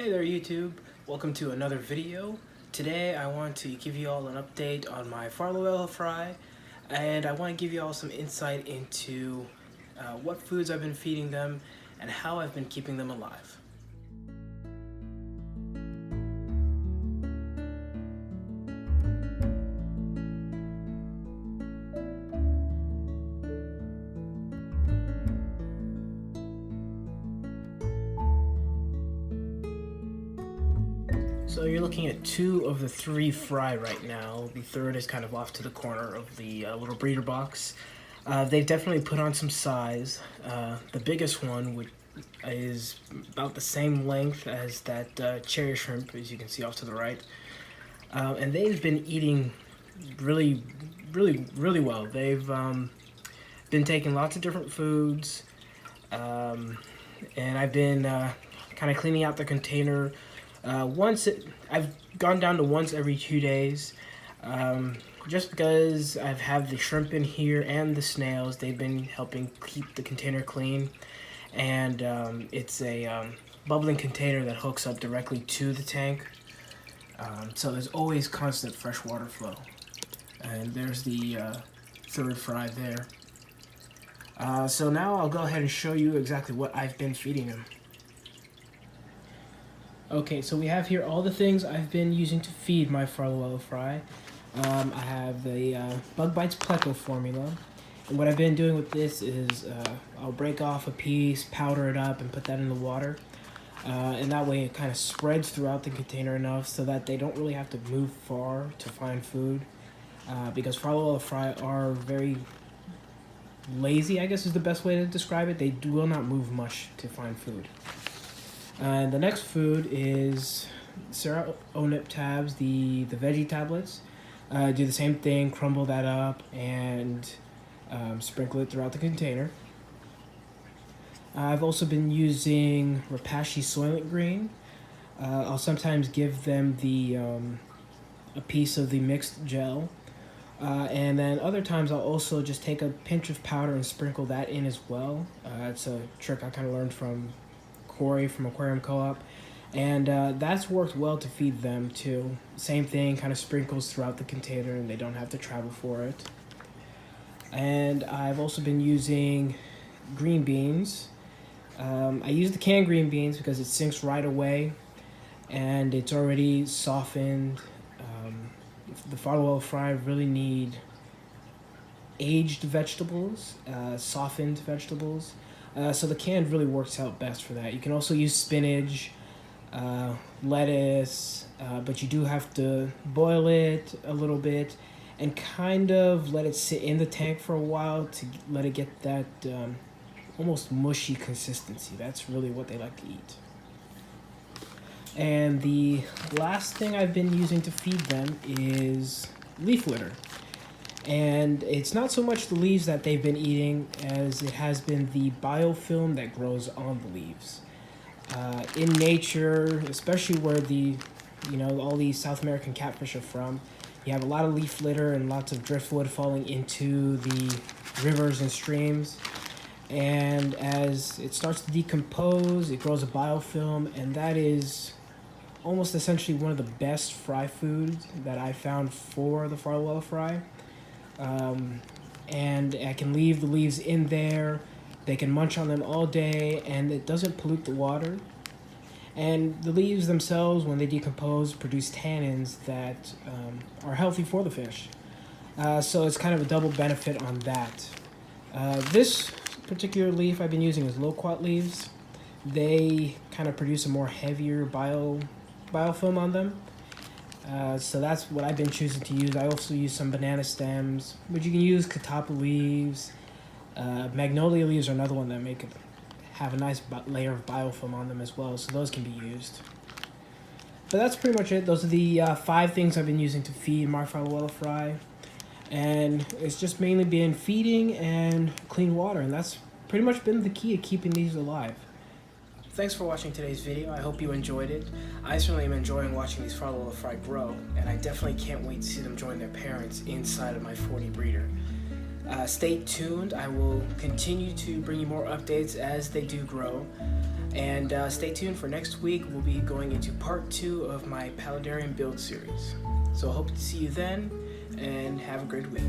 Hey there YouTube, welcome to another video. Today I want to give you all an update on my Farlowella Fry, and I want to give you all some insight into what foods I've been feeding them and how I've been keeping them alive. So you're looking at two of the three fry right now. The third is kind of off to the corner of the little breeder box. They've definitely put on some size. The biggest one is about the same length as that cherry shrimp, as you can see off to the right. And they've been eating really well. They've been taking lots of different foods, and I've been kind of cleaning out the container. I've gone down to once every 2 days, just because I've had the shrimp in here and the snails. They've been helping keep the container clean, and it's a bubbling container that hooks up directly to the tank, so there's always constant fresh water flow. And there's the third fry there. So now I'll go ahead and show you exactly what I've been feeding them. Okay, so we have here all the things I've been using to feed my Farlowella Fry. I have the Bug Bites Pleco formula. And what I've been doing with this is I'll break off a piece, powder it up, and put that in the water. And that way it kind of spreads throughout the container enough so that they don't really have to move far to find food. Because Farlowella Fry are very lazy, I guess is the best way to describe it. They will not move much to find food. And the next food is Sarah Onip tabs, the veggie tablets. Do the same thing, crumble that up and sprinkle it throughout the container. I've also been using Rapashi Soylent Green. I'll sometimes give them a piece of the mixed gel. And then other times I'll also just take a pinch of powder and sprinkle that in as well. It's a trick I kind of learned from Corey from Aquarium Co-op, and that's worked well to feed them too. Same thing, kind of sprinkles throughout the container and they don't have to travel for it. And I've also been using green beans. I use the canned green beans because it sinks right away and it's already softened. The Farlowella Fry really need aged vegetables, softened vegetables. So the canned really works out best for that. You can also use spinach, lettuce, but you do have to boil it a little bit and kind of let it sit in the tank for a while to let it get that almost mushy consistency. That's really what they like to eat. And the last thing I've been using to feed them is leaf litter. And it's not so much the leaves that they've been eating as it has been the biofilm that grows on the leaves. In nature, especially where all these South American catfish are from, you have a lot of leaf litter and lots of driftwood falling into the rivers and streams. And as it starts to decompose, it grows a biofilm, and that is almost essentially one of the best fry foods that I found for the Farlowella Fry. And I can leave the leaves in there. They can munch on them all day and it doesn't pollute the water. And the leaves themselves, when they decompose, produce tannins that are healthy for the fish. So it's kind of a double benefit on that. This particular leaf I've been using is loquat leaves. They kind of produce a more heavier biofilm on them. So that's what I've been choosing to use. I also use some banana stems, but you can use catappa leaves. Magnolia leaves are another one that have a nice layer of biofilm on them as well, so those can be used. But that's pretty much it. Those are the 5 things I've been using to feed my Farlowella Fry. And it's just mainly been feeding and clean water, and that's pretty much been the key to keeping these alive. Thanks for watching today's video. I hope you enjoyed it. I certainly am enjoying watching these Farlowella Fry grow, and I definitely can't wait to see them join their parents inside of my 40 breeder. Stay tuned. I will continue to bring you more updates as they do grow. And stay tuned for next week. We'll be going into part 2 of my Paludarium build series. So I hope to see you then, and have a great week.